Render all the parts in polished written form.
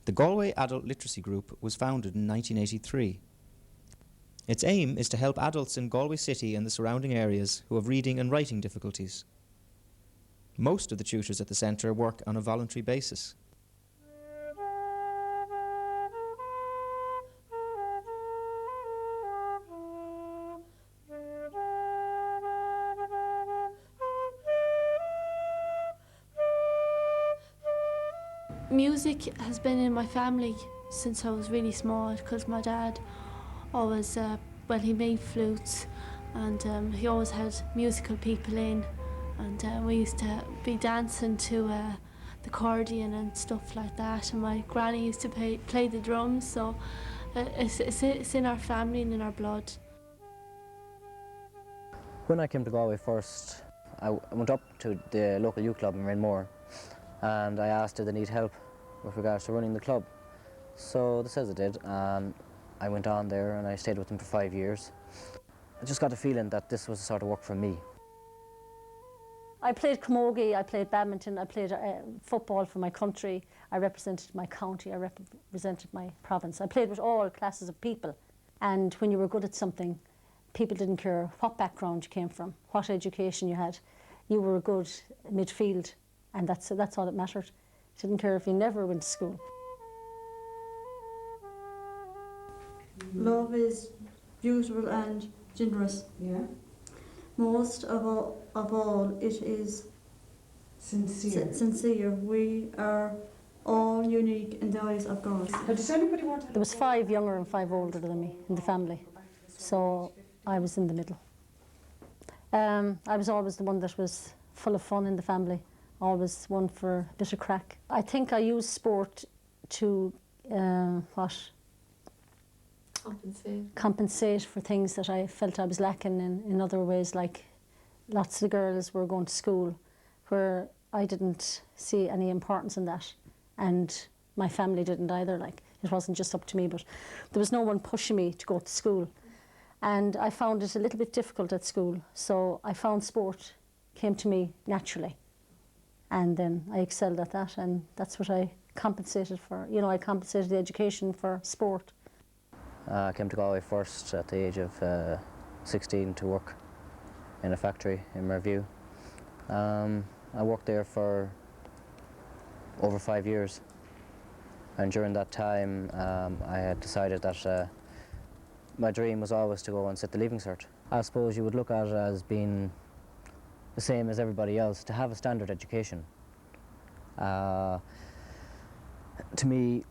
The Galway Adult Literacy Group was founded in 1983. Its aim is to help adults in Galway City and the surrounding areas who have reading and writing difficulties. Most of the tutors at the centre work on a voluntary basis. Music has been in my family since I was really small, because my dad always, he made flutes, and he always had musical people in, and we used to be dancing to the accordion and stuff like that, and my granny used to play the drums, so it's in our family and in our blood. When I came to Galway first, I went up to the local youth club in Rainmore, and I asked if they need help with regards to running the club. So they said they did, and I went on there and I stayed with them for 5 years. I just got a feeling that this was the sort of work for me. I played camogie, I played badminton, I played football for my country, I represented my county, I represented my province. I played with all classes of people, and when you were good at something, people didn't care what background you came from, what education you had. You were a good midfield, and that's all that mattered. Didn't care if you never went to school. Love is beautiful and generous. Yeah. Most of all, it is sincere. We are all unique in the eyes of God. Does anybody want to? There was 5 younger and 5 older than me in the family, so I was in the middle. I was always the one that was full of fun in the family, always one for a bit of crack. I think I used sport to compensate for things that I felt I was lacking in other ways, like lots of the girls were going to school where I didn't see any importance in that, and my family didn't either. Like, it wasn't just up to me, but there was no one pushing me to go to school, and I found it a little bit difficult at school, so I found sport came to me naturally, and then I excelled at that, and that's what I compensated for. You know, I compensated the education for sport. I came to Galway first at the age of 16 to work in a factory in Merview. I worked there for over 5 years, and during that time I had decided that my dream was always to go and sit the Leaving Cert. I suppose you would look at it as being the same as everybody else, to have a standard education. To me,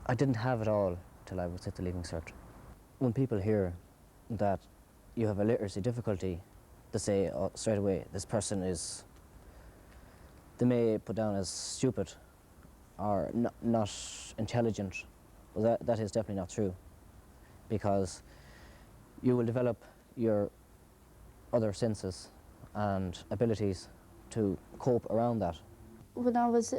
I didn't have it all till I would sit the Leaving Cert. When people hear that you have a literacy difficulty, they say straight away, this person is, they may put down as stupid or not intelligent. Well, that is definitely not true, because you will develop your other senses and abilities to cope around that. When I was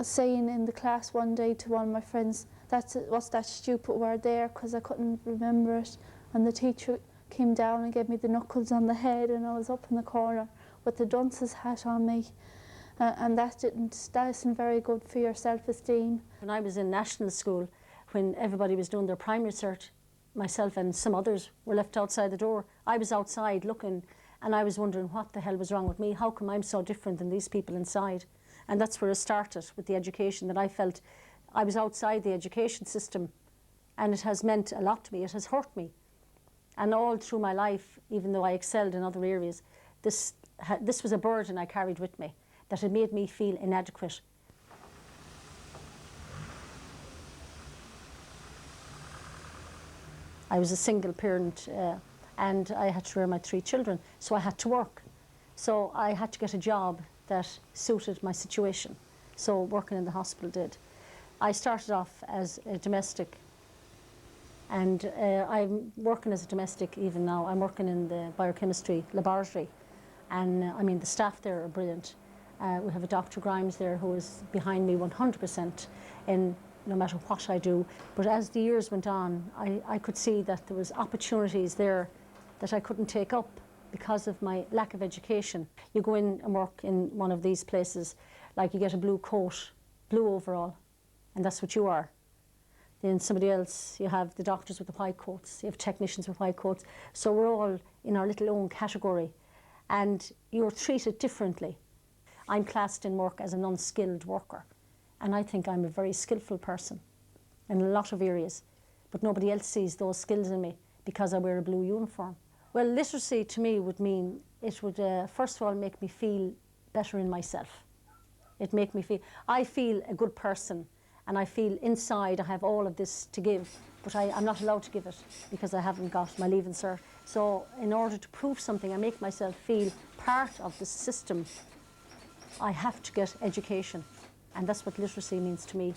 saying in the class one day to one of my friends, what's that stupid word there, because I couldn't remember it, and the teacher came down and gave me the knuckles on the head, and I was up in the corner with the dunce's hat on me, and that isn't very good for your self-esteem. When I was in national school, when everybody was doing their primary cert, myself and some others were left outside the door. I was outside looking, and I was wondering what the hell was wrong with me. How come I'm so different than these people inside? And that's where it started, with the education, that I felt I was outside the education system, and it has meant a lot to me. It has hurt me. And all through my life, even though I excelled in other areas, this was a burden I carried with me, that had made me feel inadequate. I was a single parent, and I had to rear my 3 children, so I had to work. So I had to get a job that suited my situation. So working in the hospital did. I started off as a domestic, and I'm working as a domestic even now. I'm working in the biochemistry laboratory, and I mean, the staff there are brilliant. We have a Dr. Grimes there who is behind me 100% in no matter what I do. But as the years went on, I could see that there was opportunities there that I couldn't take up because of my lack of education. You go in and work in one of these places, like you get a blue coat, blue overall, and that's what you are. Then somebody else, you have the doctors with the white coats, you have technicians with white coats. So we're all in our little own category, and you're treated differently. I'm classed in work as an unskilled worker, and I think I'm a very skillful person in a lot of areas, but nobody else sees those skills in me because I wear a blue uniform. Well, literacy to me would mean it would first of all make me feel better in myself. It make me feel, I feel a good person, and I feel inside I have all of this to give, but I'm not allowed to give it because I haven't got my Leaving Cert. So in order to prove something, I make myself feel part of the system. I have to get education, and that's what literacy means to me.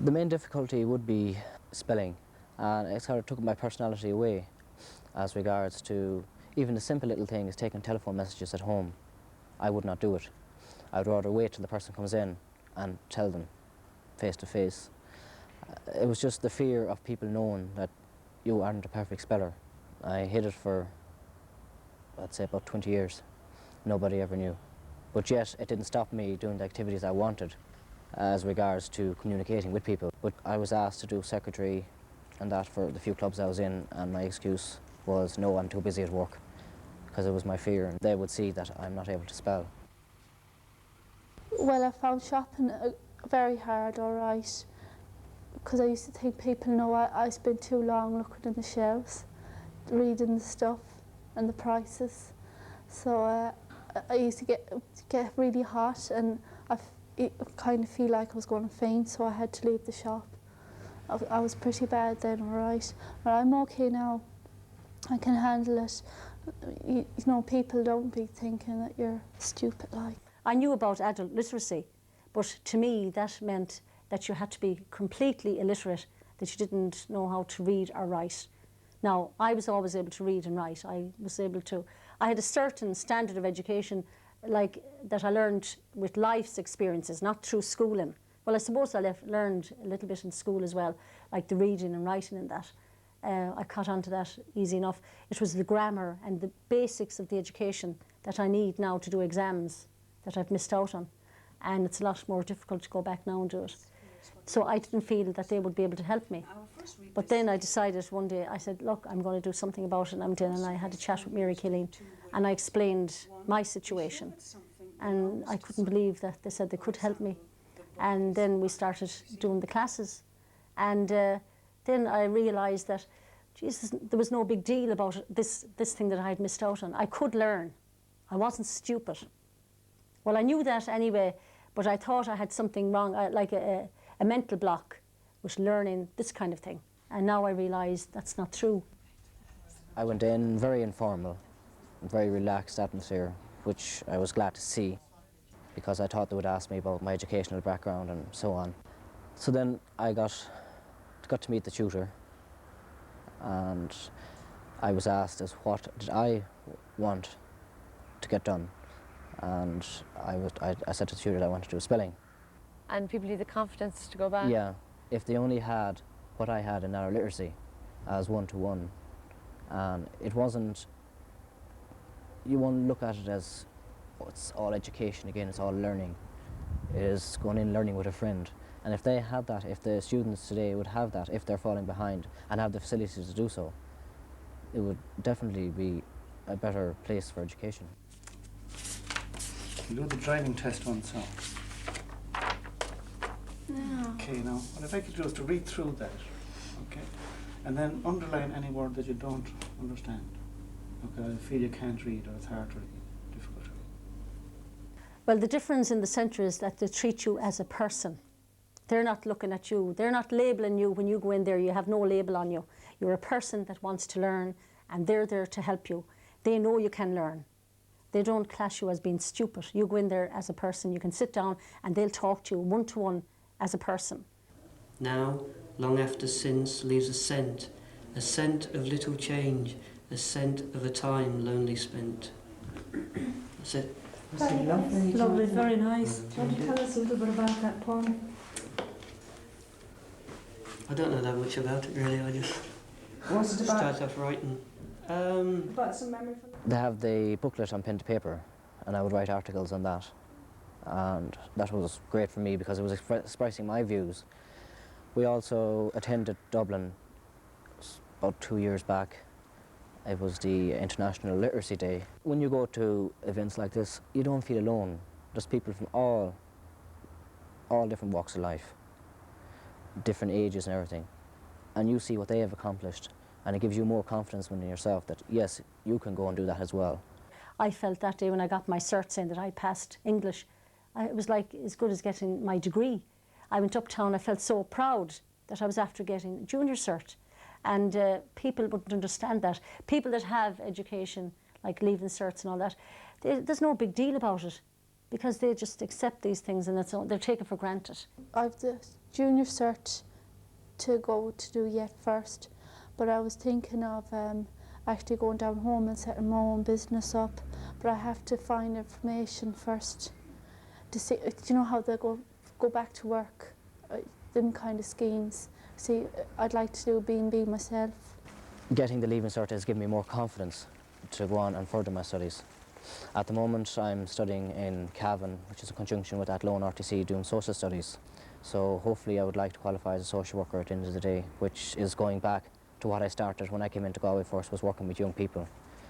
The main difficulty would be spelling, and it sort of took my personality away as regards to even the simple little thing as taking telephone messages at home. I would not do it. I would rather wait till the person comes in and tell them face to face. It was just the fear of people knowing that you aren't a perfect speller. I hid it for, I'd say, about 20 years. Nobody ever knew. But yet, it didn't stop me doing the activities I wanted as regards to communicating with people. But I was asked to do secretary and that for the few clubs I was in, and my excuse was, no, I'm too busy at work, because it was my fear, and they would see that I'm not able to spell. Well, I found shopping very hard, all right, because I used to think people know I spent too long looking in the shelves, reading the stuff and the prices. So I used to get really hot, and I kind of feel like I was going to faint, so I had to leave the shop. I was pretty bad then, all right, but I'm okay now. I can handle it. You know, people don't be thinking that you're stupid, like. I knew about adult literacy, but to me that meant that you had to be completely illiterate, that you didn't know how to read or write. Now, I was always able to read and write. I had a certain standard of education like that I learned with life's experiences, not through schooling. Well, I suppose I learned a little bit in school as well, like the reading and writing and that. I caught on to that easy enough. It was the grammar and the basics of the education that I need now to do exams that I've missed out on. And it's a lot more difficult to go back now and do it. So I didn't feel that they would be able to help me. But then I decided one day, I said, look, I'm going to do something about it. And I did, and I had a chat with Mary Killeen, and I explained my situation. And I couldn't believe that they said they could help me. And then we started doing the classes. And then I realised that, Jesus, there was no big deal about this thing that I had missed out on. I could learn. I wasn't stupid. Well, I knew that anyway, but I thought I had something wrong, like a mental block with learning this kind of thing. And now I realise that's not true. I went in very informal, very relaxed atmosphere, which I was glad to see, because I thought they would ask me about my educational background and so on. So then I got to meet the tutor, and I was asked as what did I want to get done. And I said to the tutor that I wanted to do spelling. And people need the confidence to go back? Yeah, if they only had what I had in narrow literacy as one-to-one, and it wasn't, you won't look at it as, oh, it's all education again, it's all learning. It is going in learning with a friend. And if they had that, if the students today would have that, if they're falling behind and have the facilities to do so, it would definitely be a better place for education. You do the driving test once, so. No. Okay, now, what I'd like you to do is to read through that, okay? And then underline any word that you don't understand. Okay, I feel you can't read, or it's hard to read, difficult to read. Well, the difference in the centre is that they treat you as a person. They're not looking at you. They're not labelling you when you go in there. You have no label on you. You're a person that wants to learn, and they're there to help you. They know you can learn. They don't class you as being stupid. You go in there as a person. You can sit down and they'll talk to you one-to-one as a person. Now, long after since, leaves a scent of little change, a scent of a time lonely spent. That's it. Lovely, very nice. Can you tell us a little bit about that poem? I don't know that much about it really, I just What's it about? start off writing. About some memory from They have the booklet on pen to paper, and I would write articles on that. and that was great for me because it was expressing my views. We also attended Dublin about 2 years back. It was the International Literacy Day. When you go to events like this, you don't feel alone. There's people from all different walks of life, different ages and everything, and you see what they have accomplished, and it gives you more confidence within yourself that yes, you can go and do that as well. I felt that day when I got my cert saying that I passed English, it was like as good as getting my degree. I went uptown, I felt so proud that I was after getting a junior cert, and people wouldn't understand that. People that have education, like leaving certs and all that, there's no big deal about it because they just accept these things and they're taken for granted. I've the junior cert to go to do yet first, but I was thinking of actually going down home and setting my own business up, but I have to find information first to see, do you know how they go back to work, them kind of schemes. See, I'd like to do B&B myself. Getting the Leaving Cert has given me more confidence to go on and further my studies. At the moment I'm studying in Cavan, which is in conjunction with Athlone RTC, doing social studies. So hopefully I would like to qualify as a social worker at the end of the day, which is going back to what I started when I came into Galway first, was working with young people.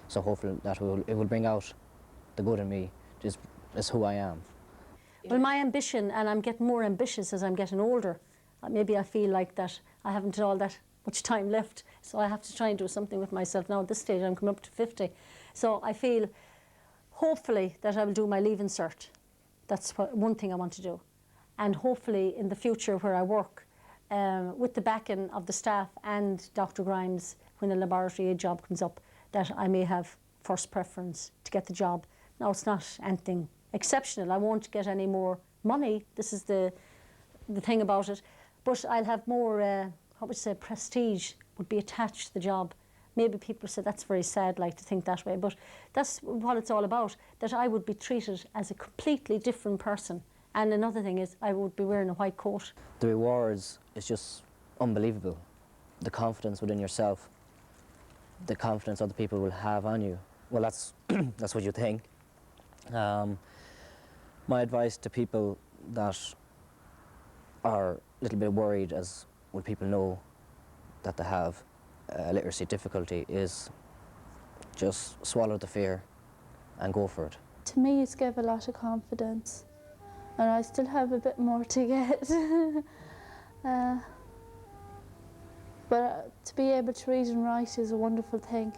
So hopefully that it will bring out the good in me, is who I am. Well, my ambition, and I'm getting more ambitious as I'm getting older, maybe I feel like that I haven't all that much time left, so I have to try and do something with myself now. At this stage I'm coming up to 50, so I feel hopefully that I will do my Leaving Cert. That's one thing I want to do, and hopefully in the future where I work, with the backing of the staff and Dr. Grimes, when a laboratory aid job comes up, that I may have first preference to get the job. Now, it's not anything exceptional. I won't get any more money. This is the thing about it. But I'll have more, what would you say, prestige would be attached to the job. Maybe people say that's very sad, like to think that way, but that's what it's all about, that I would be treated as a completely different person. And another thing is I would be wearing a white coat. The rewards is just unbelievable. The confidence within yourself, the confidence other people will have on you. Well, that's, that's what you think. My advice to people that are a little bit worried, as will people know that they have literacy difficulty, is just swallow the fear and go for it. To me, it's gave a lot of confidence, and I still have a bit more to get. But to be able to read and write is a wonderful thing.